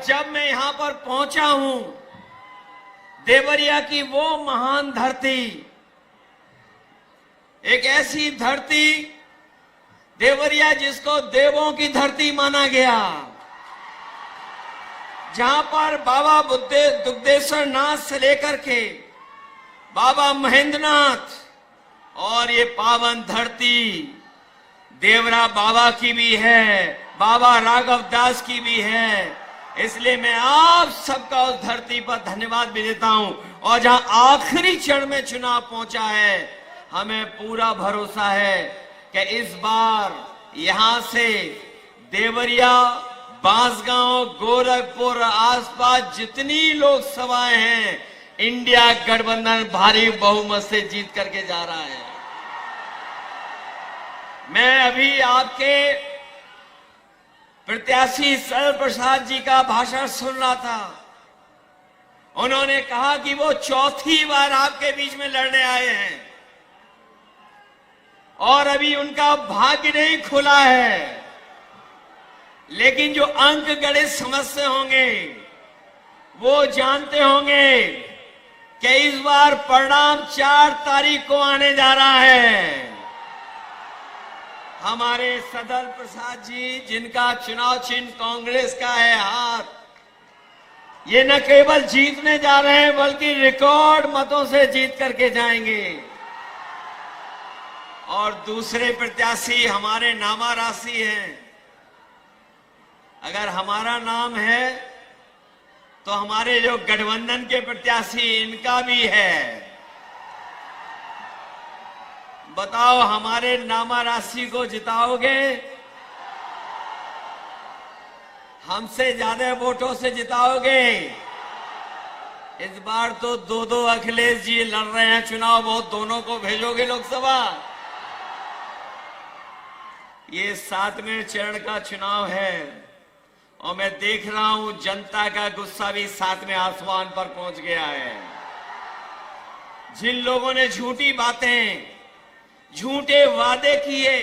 जब मैं यहां पर पहुंचा हूं, देवरिया की वो महान धरती, एक ऐसी धरती देवरिया जिसको देवों की धरती माना गया, जहां पर बाबा दुग्धेश्वर नाथ से लेकर के बाबा महेंद्रनाथ और ये पावन धरती देवरा बाबा की भी है, बाबा राघव दास की भी है। इसलिए मैं आप सबका उस धरती पर धन्यवाद भी देता हूं। और जहां आखिरी चरण में चुनाव पहुंचा है, हमें पूरा भरोसा है कि इस बार यहां से देवरिया, बांसगांव, गोरखपुर आसपास जितनी लोकसभाएं हैं, इंडिया गठबंधन भारी बहुमत से जीत करके जा रहा है। मैं अभी आपके प्रत्याशी सरल प्रसाद जी का भाषण सुन रहा था। उन्होंने कहा कि वो चौथी बार आपके बीच में लड़ने आए हैं और अभी उनका भाग्य नहीं खुला है, लेकिन जो अंक गणित समझते होंगे वो जानते होंगे कि इस बार परिणाम 4 तारीख को आने जा रहा है। हमारे सरल प्रसाद जी, जिनका चुनाव चिन्ह कांग्रेस का है हाथ, ये न केवल जीतने जा रहे हैं बल्कि रिकॉर्ड मतों से जीत करके जाएंगे। और दूसरे प्रत्याशी हमारे नामा राशि हैं। अगर हमारा नाम है तो हमारे जो गठबंधन के प्रत्याशी, इनका भी है। बताओ, हमारे नामा राशि को जिताओगे? हमसे ज्यादा वोटों से जिताओगे? इस बार तो 2-2 अखिलेश जी लड़ रहे हैं चुनाव, बहुत दोनों को भेजोगे लोकसभा? ये 7वें चरण का चुनाव है और मैं देख रहा हूं जनता का गुस्सा भी 7वें आसमान पर पहुंच गया है। जिन लोगों ने झूठी बातें, झूठे वादे किए,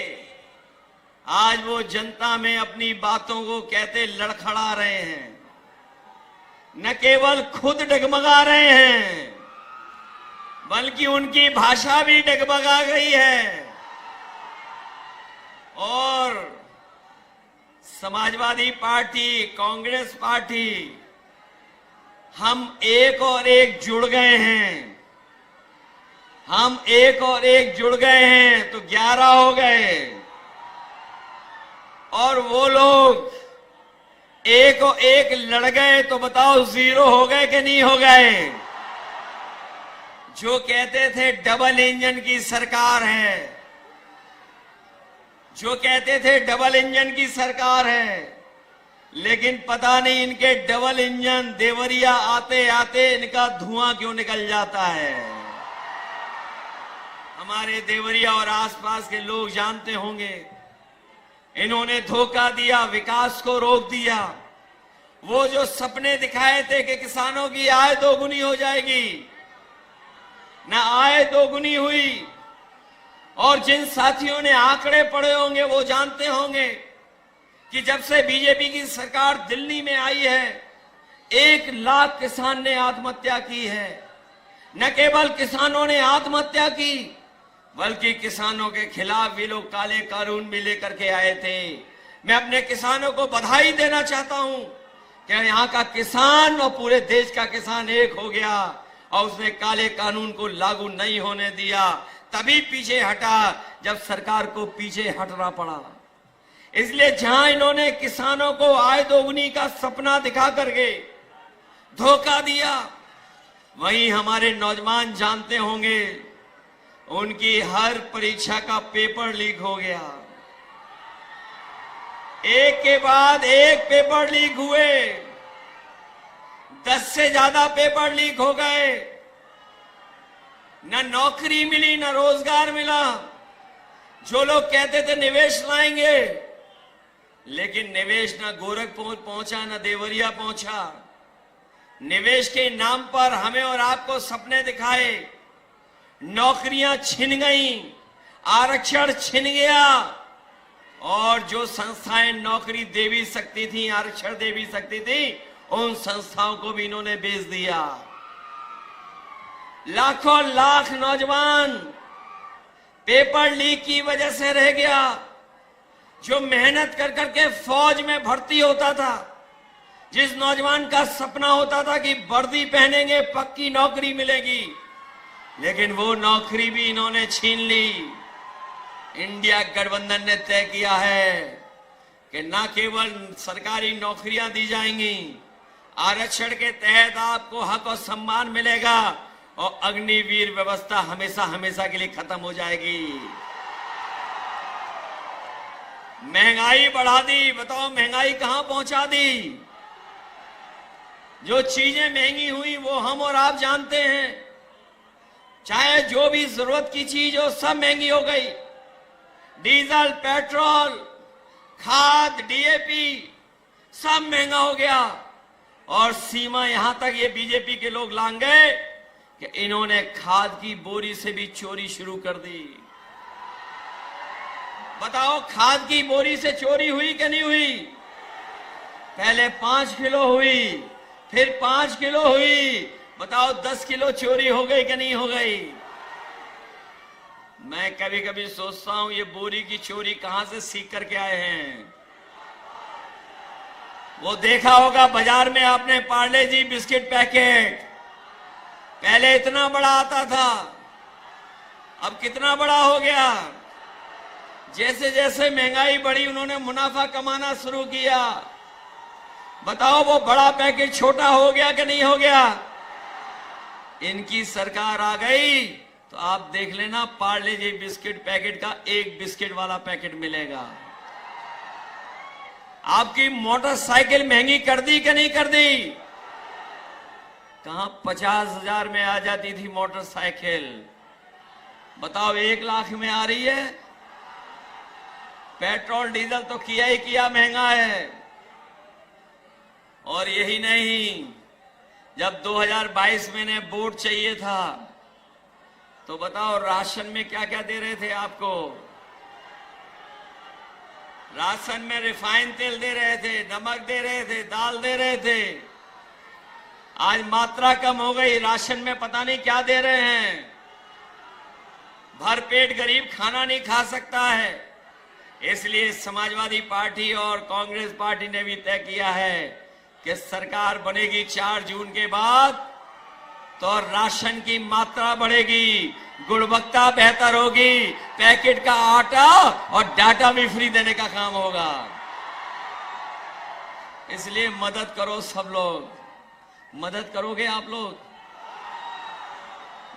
आज वो जनता में अपनी बातों को कहते लड़खड़ा रहे हैं। न केवल खुद डगमगा रहे हैं बल्कि उनकी भाषा भी डगमगा गई है। और समाजवादी पार्टी, कांग्रेस पार्टी, हम एक और एक जुड़ गए हैं। हम एक और एक जुड़ गए हैं तो 11 हो गए। और वो लोग एक और एक लड़ गए तो बताओ 0 हो गए कि नहीं हो गए? जो कहते थे डबल इंजन की सरकार है, जो कहते थे डबल इंजन की सरकार है, लेकिन पता नहीं इनके डबल इंजन देवरिया आते आते इनका धुआं क्यों निकल जाता है। हमारे देवरिया और आसपास के लोग जानते होंगे, इन्होंने धोखा दिया, विकास को रोक दिया। वो जो सपने दिखाए थे कि किसानों की आय दोगुनी हो जाएगी, न आय दोगुनी हुई। और जिन साथियों ने आंकड़े पढ़े होंगे वो जानते होंगे कि जब से बीजेपी की सरकार दिल्ली में आई है, 1 लाख किसान ने आत्महत्या की है। न केवल किसानों ने आत्महत्या की बल्कि किसानों के खिलाफ भी लोग काले कानून भी लेकर के आए थे। मैं अपने किसानों को बधाई देना चाहता हूं कि यहाँ का किसान और पूरे देश का किसान एक हो गया और उसने काले कानून को लागू नहीं होने दिया। तभी पीछे हटा जब सरकार को पीछे हटना पड़ा। इसलिए जहां इन्होंने किसानों को आय दोगुनी का सपना दिखा करके धोखा दिया, वहीं हमारे नौजवान जानते होंगे उनकी हर परीक्षा का पेपर लीक हो गया। एक के बाद एक पेपर लीक हुए, 10 से ज्यादा पेपर लीक हो गए। न नौकरी मिली, न रोजगार मिला। जो लोग कहते थे निवेश लाएंगे, लेकिन निवेश न गोरखपुर पहुंचा, न देवरिया पहुंचा। निवेश के नाम पर हमें और आपको सपने दिखाए, नौकरियां छिन गईं, आरक्षण छिन गया। और जो संस्थाएं नौकरी दे भी सकती थी, आरक्षण दे भी सकती थी, उन संस्थाओं को भी इन्होंने बेच दिया। लाखों लाख नौजवान पेपर लीक की वजह से रह गया। जो मेहनत कर करके फौज में भर्ती होता था, जिस नौजवान का सपना होता था कि वर्दी पहनेंगे पक्की नौकरी मिलेगी, लेकिन वो नौकरी भी इन्होंने छीन ली। इंडिया गठबंधन ने तय किया है कि न केवल सरकारी नौकरियां दी जाएंगी, आरक्षण के तहत आपको हक और सम्मान मिलेगा और अग्निवीर व्यवस्था हमेशा हमेशा के लिए खत्म हो जाएगी। महंगाई बढ़ा दी। बताओ महंगाई कहां पहुंचा दी? जो चीजें महंगी हुई वो हम और आप जानते हैं। चाहे जो भी जरूरत की चीज हो सब महंगी हो गई। डीजल, पेट्रोल, खाद, डीएपी सब महंगा हो गया। और सीमा यहां तक ये बीजेपी के लोग लांग गए कि इन्होंने खाद की बोरी से भी चोरी शुरू कर दी। बताओ खाद की बोरी से चोरी हुई कि नहीं हुई? पहले 5 किलो हुई, फिर 5 किलो हुई। बताओ 10 किलो चोरी हो गई कि नहीं हो गई? मैं कभी कभी सोचता हूं ये बोरी की चोरी कहां से सीख करके आए हैं। वो देखा होगा बाजार में आपने पार्ले जी बिस्किट पैकेट, पहले इतना बड़ा आता था, अब कितना बड़ा हो गया। जैसे जैसे महंगाई बढ़ी उन्होंने मुनाफा कमाना शुरू किया। बताओ वो बड़ा पैकेट छोटा हो गया कि नहीं हो गया? इनकी सरकार आ गई तो आप देख लेना पार्ले जी बिस्किट पैकेट का एक बिस्किट वाला पैकेट मिलेगा। आपकी मोटरसाइकिल महंगी कर दी कि नहीं कर दी? कहां 50,000 में आ जाती थी मोटरसाइकिल, बताओ 1 लाख में आ रही है। पेट्रोल डीजल तो किया ही किया महंगा है। और यही नहीं, जब 2022 में ने वोट चाहिए था तो बताओ राशन में क्या क्या दे रहे थे आपको? राशन में रिफाइंड तेल दे रहे थे, नमक दे रहे थे, दाल दे रहे थे। आज मात्रा कम हो गई, राशन में पता नहीं क्या दे रहे हैं। भरपेट गरीब खाना नहीं खा सकता है। इसलिए समाजवादी पार्टी और कांग्रेस पार्टी ने भी तय किया है कि सरकार बनेगी 4 जून के बाद तो राशन की मात्रा बढ़ेगी, गुणवत्ता बेहतर होगी, पैकेट का आटा और डाटा भी फ्री देने का काम होगा। इसलिए मदद करो सब लोग। मदद करोगे आप लोग?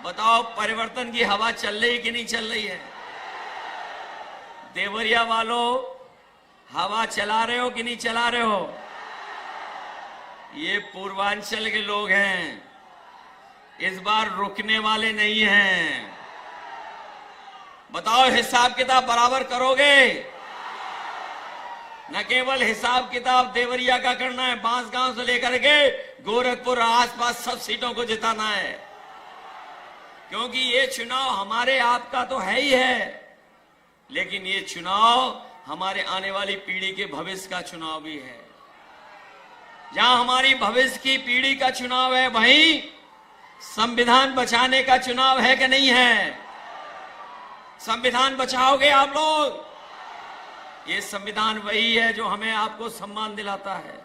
बताओ परिवर्तन की हवा चल रही कि नहीं चल रही है? देवरिया वालों हवा चला रहे हो कि नहीं चला रहे हो? ये पूर्वांचल के लोग हैं, इस बार रुकने वाले नहीं हैं। बताओ हिसाब किताब बराबर करोगे? न केवल हिसाब किताब देवरिया का करना है, बांसगांव से लेकर के गोरखपुर आसपास सब सीटों को जिताना है। क्योंकि ये चुनाव हमारे आपका तो है ही है, लेकिन ये चुनाव हमारे आने वाली पीढ़ी के भविष्य का चुनाव भी है। जहां हमारी भविष्य की पीढ़ी का चुनाव है, वहीं संविधान बचाने का चुनाव है कि नहीं है? संविधान बचाओगे आप लोग? ये संविधान वही है जो हमें आपको सम्मान दिलाता है,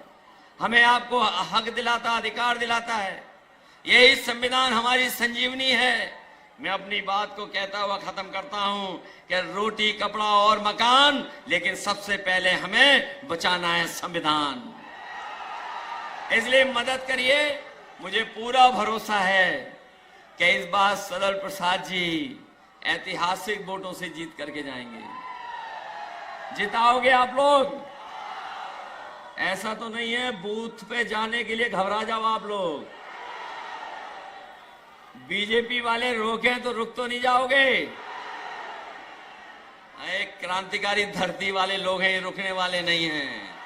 हमें आपको हक दिलाता, अधिकार दिलाता है। यही संविधान हमारी संजीवनी है। मैं अपनी बात को कहता हुआ खत्म करता हूं कि रोटी, कपड़ा और मकान, लेकिन सबसे पहले हमें बचाना है संविधान। इसलिए मदद करिए। मुझे पूरा भरोसा है कि इस बार सदर प्रसाद जी ऐतिहासिक वोटों से जीत करके जाएंगे। जिताओगे आप लोग? ऐसा तो नहीं है बूथ पे जाने के लिए घबरा जाओ आप लोग। बीजेपी वाले रोके तो रुक तो नहीं जाओगे? एक क्रांतिकारी धरती वाले लोग हैं, ये रुकने वाले नहीं हैं।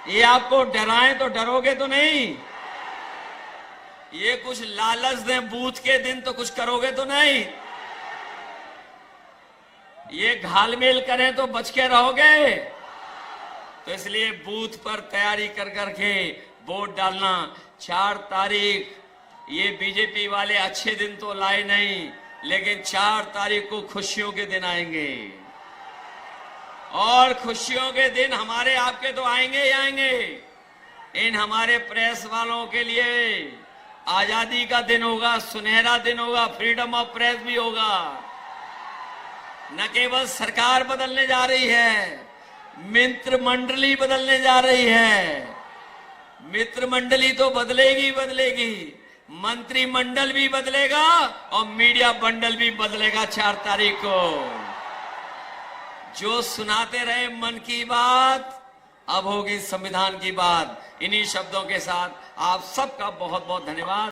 ये आपको डराएं तो डरोगे तो नहीं? ये कुछ लालच दें बूथ के दिन तो कुछ करोगे तो नहीं? ये घालमेल करें तो बच के रहोगे? तो इसलिए बूथ पर तैयारी कर करके वोट डालना। 4 तारीख, ये बीजेपी वाले अच्छे दिन तो लाए नहीं, लेकिन 4 तारीख को खुशियों के दिन आएंगे, और खुशियों के दिन हमारे आपके तो आएंगे ही आएंगे। इन हमारे प्रेस वालों के लिए आजादी का दिन होगा, सुनहरा दिन होगा, फ्रीडम ऑफ प्रेस भी होगा। न केवल सरकार बदलने जा रही है, मित्र मंडली बदलने जा रही है। मित्र मंडली तो बदलेगी बदलेगी, मंत्रिमंडल भी बदलेगा और मीडिया बंडल भी बदलेगा 4 तारीख को। जो सुनाते रहे मन की बात, अब होगी संविधान की बात। इन्हीं शब्दों के साथ आप सबका बहुत बहुत धन्यवाद।